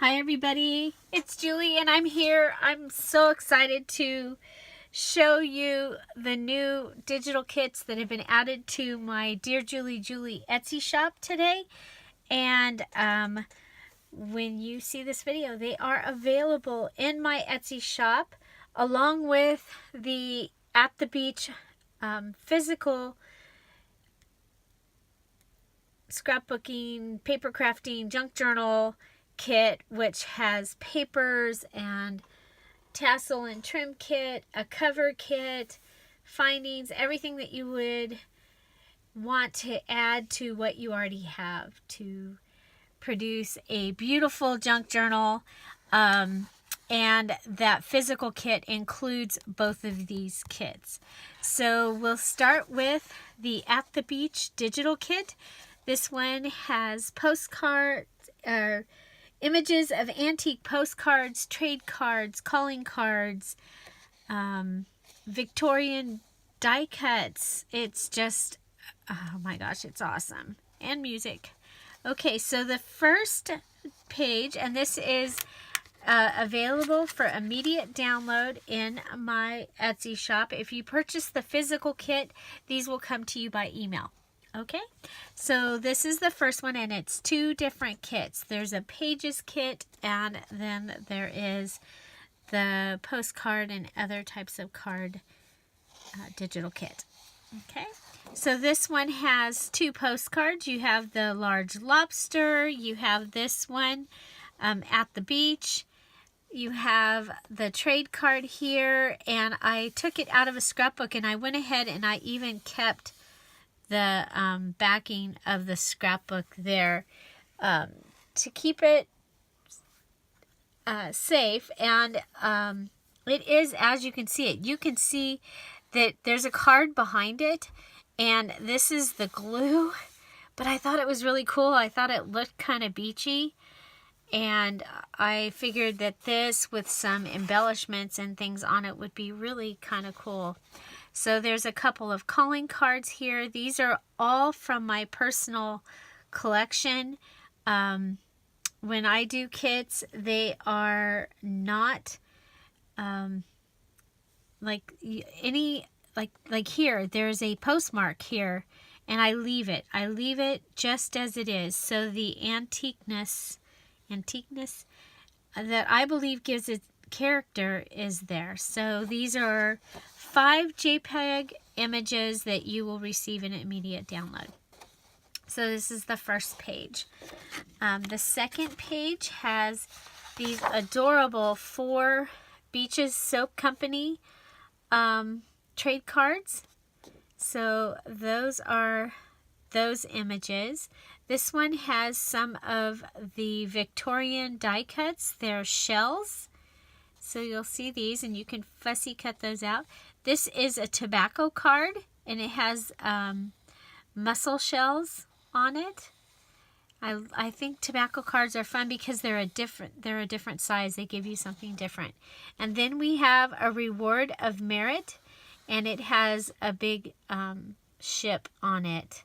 Hi everybody, it's Julie and I'm here. I'm so excited to show you the new digital kits that have been added to my Dearjuliejulie Etsy shop today. And when you see this video, they are available in my Etsy shop along with the At the Beach physical scrapbooking, paper crafting, junk journal kit, which has papers and tassel and trim kit, a cover kit, findings, everything that you would want to add to what you already have to produce a beautiful junk journal. And that physical kit includes both of these kits. So we'll start with the At the Beach digital kit. This one has postcards, images of antique postcards, trade cards, calling cards, Victorian die cuts. It's just, oh my gosh, it's awesome. And music. Okay, so the first page, and this is available for immediate download in my Etsy shop. If you purchase the physical kit, these will come to you by email. Okay, so this is the first one, and it's two different kits. There's a pages kit, and then there is the postcard and other types of card digital kit. Okay, so this one has two postcards. You have the large lobster. You have this one at the beach. You have the trade card here, and I took it out of a scrapbook, and I went ahead and I even kept the backing of the scrapbook there to keep it safe. And it is, as you can see it, you can see that there's a card behind it, and this is the glue, but I thought it was really cool. I thought it looked kind of beachy, and I figured that this with some embellishments and things on it would be really kind of cool. So there's a couple of calling cards here. These are all from my personal collection. When I do kits, they are not like here. There's a postmark here, and I leave it. I leave it just as it is. So the antiqueness that I believe gives it character is there. So these are 5 JPEG images that you will receive in immediate download. So this is the first page. The second page has these adorable 4 Beaches Soap Company trade cards. So those are those images. This one has some of the Victorian die cuts. They're shells. So you'll see these, and you can fussy cut those out. This is a tobacco card, and it has mussel shells on it. I think tobacco cards are fun because they're a different size. They give you something different. And then we have a reward of merit, and it has a big ship on it.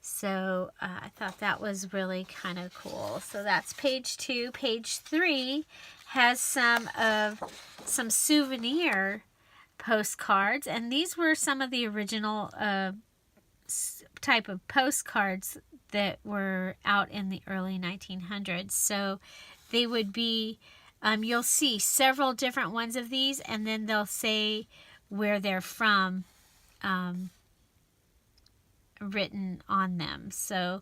So I thought that was really kind of cool. So that's page 2. Page 3 has some souvenir postcards, and these were some of the original type of postcards that were out in the early 1900s. So they would be, you'll see several different ones of these, and then they'll say where they're from written on them. So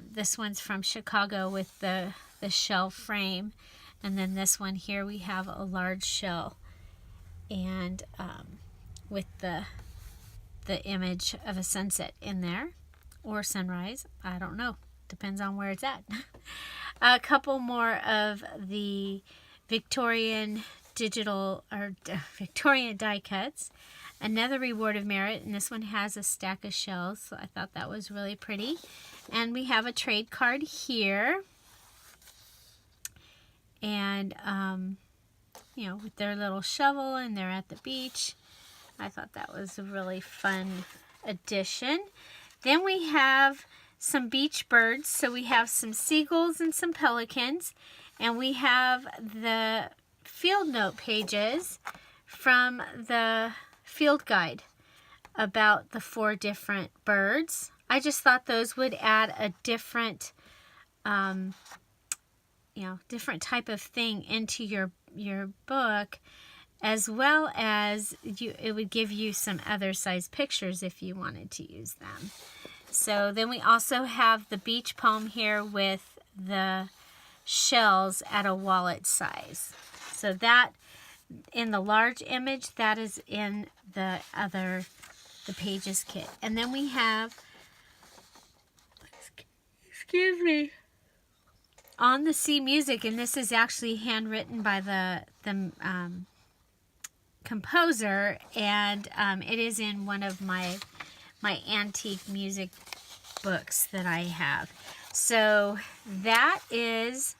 this one's from Chicago with the shell frame, and then this one here we have a large shell, and with the image of a sunset in there, or sunrise, I don't know, depends on where it's at. A couple more of the Victorian digital or Victorian die cuts. Another reward of merit, and this one has a stack of shells, so I thought that was really pretty. And we have a trade card here, and you know, with their little shovel, and they're at the beach. I thought that was a really fun addition. Then we have some beach birds. So we have some seagulls and some pelicans. And we have the field note pages from the field guide about the 4 different birds. I just thought those would add a different, different type of thing into your book, as well as it would give you some other size pictures if you wanted to use them. So then we also have the beach poem here with the shells at a wallet size. So that in the large image, that is in the Pages kit. And then we have, excuse me, On the Sea Music, and this is actually handwritten by the composer, and it is in one of my antique music books that I have. So that is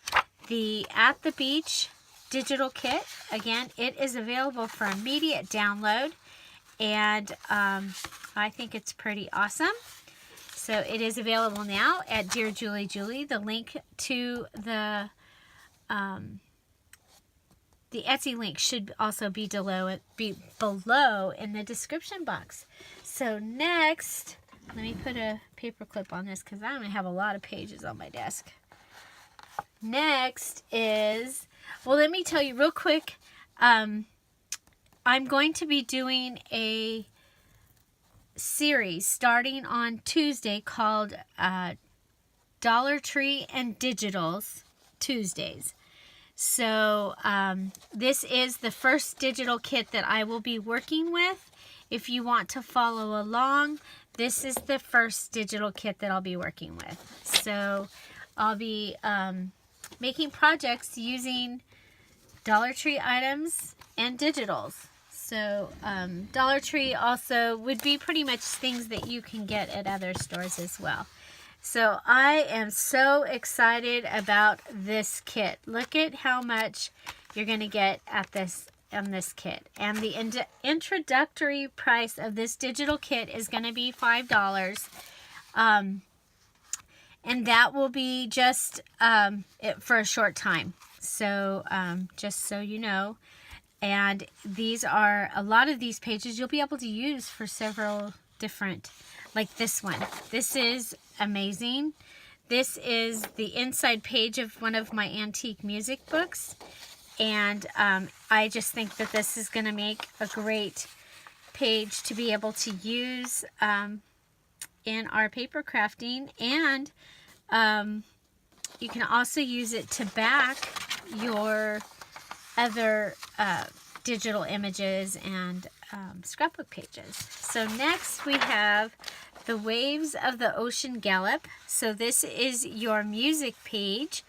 the At the Beach digital kit. Again, it is available for immediate download, and I think it's pretty awesome. So it is available now at Dearjuliejulie. The link to the Etsy link should also be below in the description box. So next, let me put a paper clip on this because I'm going to have a lot of pages on my desk. Next is, well, let me tell you real quick. I'm going to be doing a series starting on Tuesday called Dollar Tree and Digitals Tuesdays. So this is the first digital kit that I will be working with. If you want to follow along, this is the first digital kit that I'll be working with. So I'll be making projects using Dollar Tree items and digitals. So Dollar Tree also would be pretty much things that you can get at other stores as well. So I am so excited about this kit. Look at how much you're going to get at this on this kit. And the introductory price of this digital kit is going to be $5. And that will be just for a short time. So just so you know. And these are, a lot of these pages you'll be able to use for several different, like this one. This is amazing. This is the inside page of one of my antique music books. And I just think that this is going to make a great page to be able to use in our paper crafting. And you can also use it to back your other digital images and scrapbook pages. So next we have the Waves of the Ocean Gallop. So this is your music page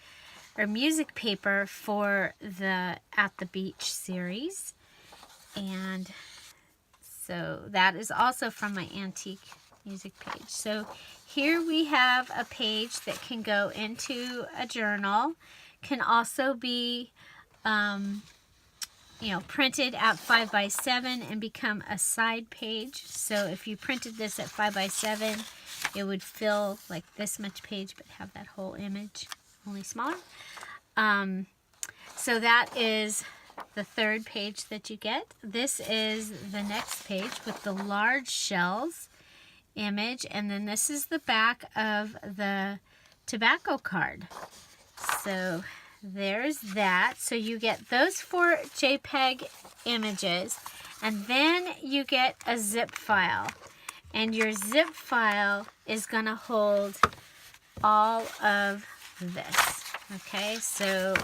or music paper for the At the Beach series. And so that is also from my antique music page. So here we have a page that can go into a journal, can also be printed at 5x7 and become a side page. So if you printed this at 5x7, it would fill like this much page, but have that whole image, only smaller. So that is the third page that you get. This is the next page with the large shells image, and then this is the back of the tobacco card. So there's that. So you get those 4 JPEG images, and then you get a zip file. And your zip file is going to hold all of this. Okay, so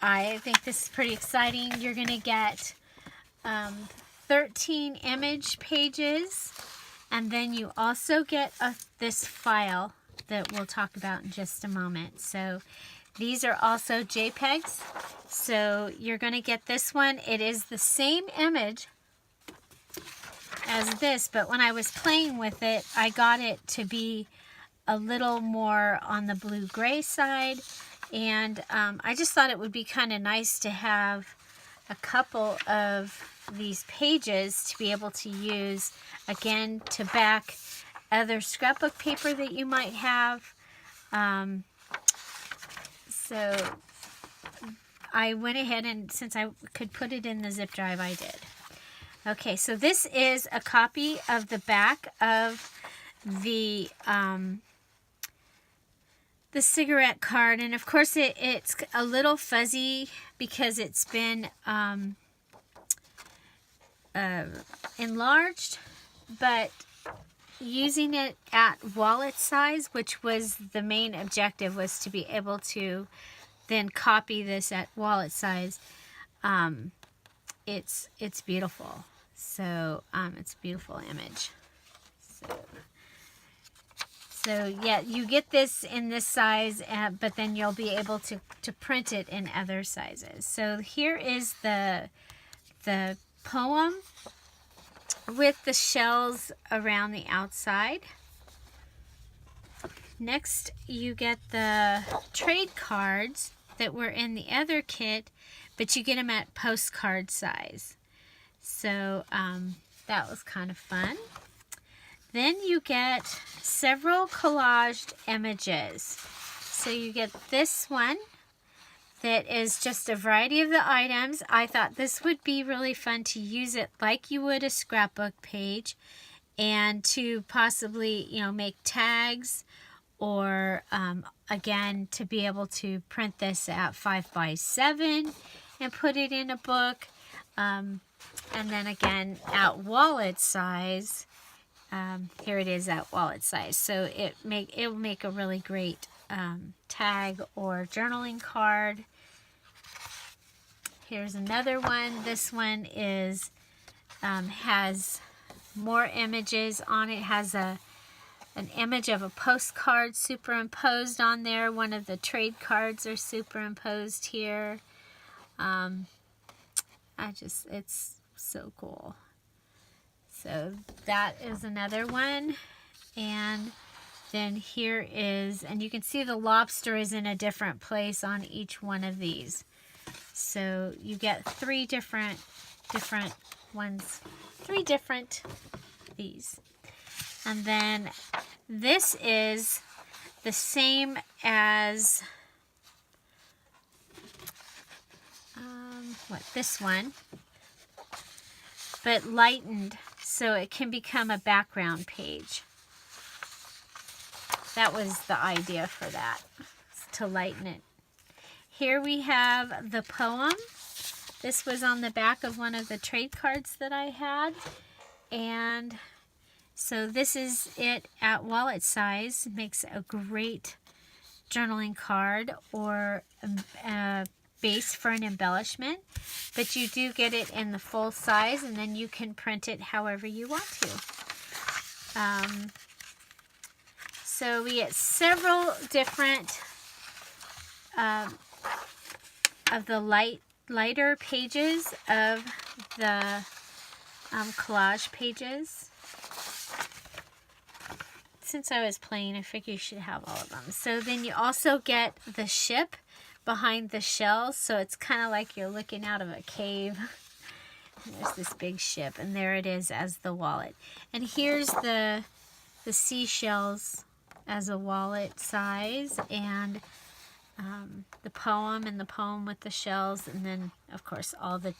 I think this is pretty exciting. You're going to get 13 image pages, and then you also get this file that we'll talk about in just a moment. So these are also JPEGs. So you're going to get this one. It is the same image as this, but when I was playing with it, I got it to be a little more on the blue-gray side. And I just thought it would be kind of nice to have a couple of these pages to be able to use, again, to back other scrapbook paper that you might have. So I went ahead and since I could put it in the zip drive, I did. Okay, so this is a copy of the back of the cigarette card, and of course it's a little fuzzy because it's been enlarged, but using it at wallet size, which was the main objective, was to be able to then copy this at wallet size. It's beautiful. So it's a beautiful image. So yeah, you get this in this size, but then you'll be able to print it in other sizes. So here is the poem with the shells around the outside. Next, you get the trade cards that were in the other kit, but you get them at postcard size. So that was kind of fun. Then you get several collaged images. So you get this one that is just a variety of the items. I thought this would be really fun to use it like you would a scrapbook page, and to possibly, you know, make tags, or again, to be able to print this at 5x7 and put it in a book. And then again, at wallet size. Here it is at wallet size. So it'll make a really great tag or journaling card. Here's another one. This one is has more images on it. Has an image of a postcard superimposed on there. One of the trade cards are superimposed here. It's so cool. So that is another one. And then here is, and you can see the lobster is in a different place on each one of these. So you get three different ones, three different these. And then this is the same as this one, but lightened, so it can become a background page. That was the idea for that, to lighten it. Here we have the poem. This was on the back of one of the trade cards that I had. And so this is it at wallet size. Makes a great journaling card or a base for an embellishment. But you do get it in the full size, and then you can print it however you want to. So we get several different of the lighter pages of the collage pages. Since I was playing, I figured you should have all of them. So then you also get the ship behind the shells, so it's kind of like you're looking out of a cave. There's this big ship, and there it is as the wallet. And here's the seashells as a wallet size, and the poem with the shells, and then of course all the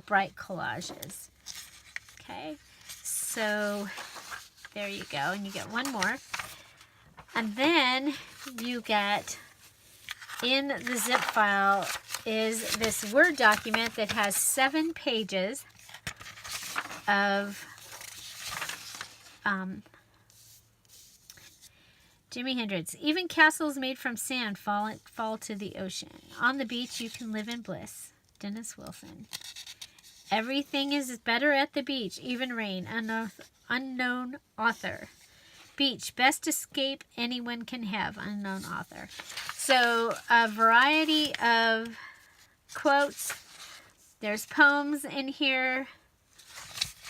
bright collages. Okay, so there you go, and you get one more, and then you get in the zip file is this Word document that has 7 pages of Jimi Hendrix. Even castles made from sand fall to the ocean. On the beach you can live in bliss. Dennis Wilson. Everything is better at the beach, even rain. Unknown author. Beach, best escape anyone can have. Unknown author. So a variety of quotes. There's poems in here.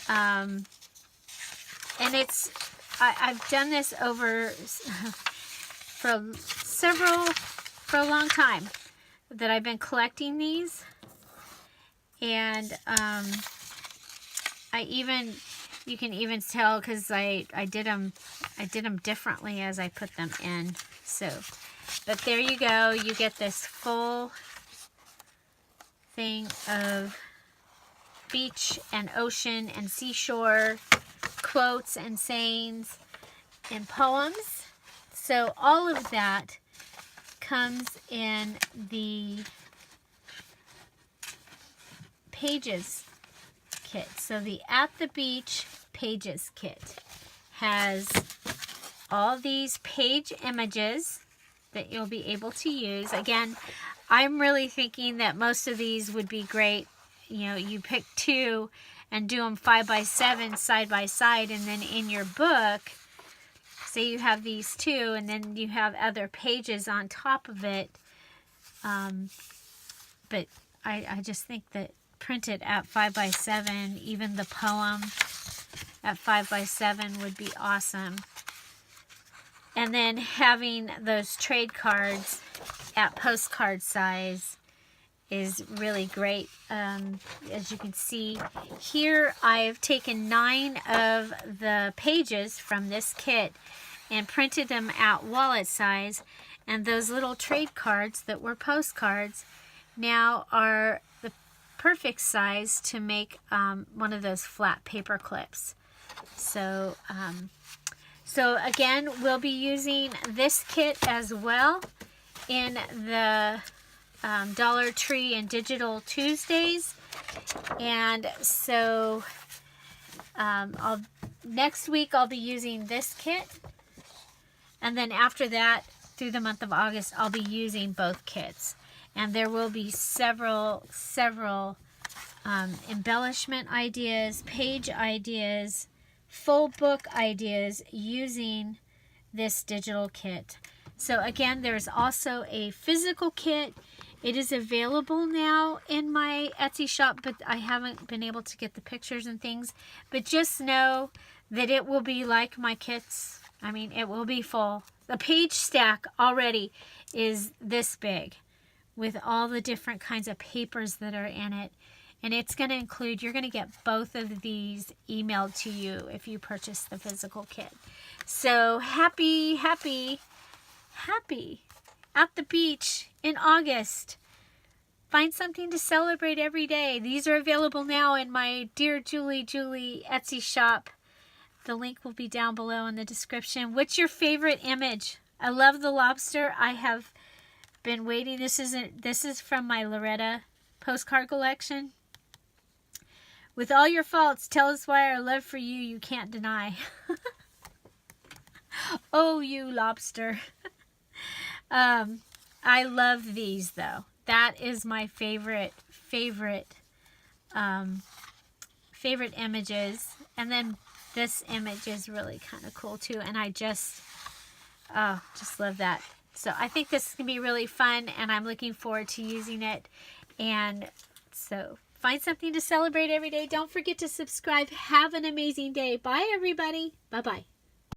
And it's, I've done this for a long time that I've been collecting these. And I even You can even tell because I did them differently as I put them in. So, but there you go. You get this full thing of beach and ocean and seashore quotes and sayings and poems. So all of that comes in the Pages kit. So the At the Beach Pages kit has all these page images that you'll be able to use. Again, I'm really thinking that most of these would be great. You know, you pick 2 and do them 5 by 7 side by side, and then in your book, say you have these 2 and then you have other pages on top of it. But I just think that printed at 5 by 7, even the poem at 5 by 7 would be awesome. And then having those trade cards at postcard size is really great. As you can see here, I've taken 9 of the pages from this kit and printed them at wallet size, and those little trade cards that were postcards now are the perfect size to make one of those flat paper clips. So so again, we'll be using this kit as well in the Dollar Tree and Digital Tuesdays. And so next week I'll be using this kit, and then after that through the month of August I'll be using both kits, and there will be several embellishment ideas, page ideas, full book ideas using this digital kit. So again, there's also a physical kit. It is available now in my Etsy shop, but I haven't been able to get the pictures and things. But just know that it will be like my kits. I mean, it will be full. The page stack already is this big with all the different kinds of papers that are in it. And it's going to include, you're going to get both of these emailed to you if you purchase the physical kit. So happy at the beach in August. Find something to celebrate every day. These are available now in my Dearjuliejulie Etsy shop. The link will be down below in the description. What's your favorite image? I love the lobster. I have been waiting. This is from my Loretta postcard collection. With all your faults, tell us why our love for you can't deny. Oh, you lobster. I love these though. That is my favorite images. And then this image is really kind of cool too. And I just love that. So I think this is going to be really fun, and I'm looking forward to using it. And so find something to celebrate every day. Don't forget to subscribe. Have an amazing day. Bye, everybody. Bye-bye.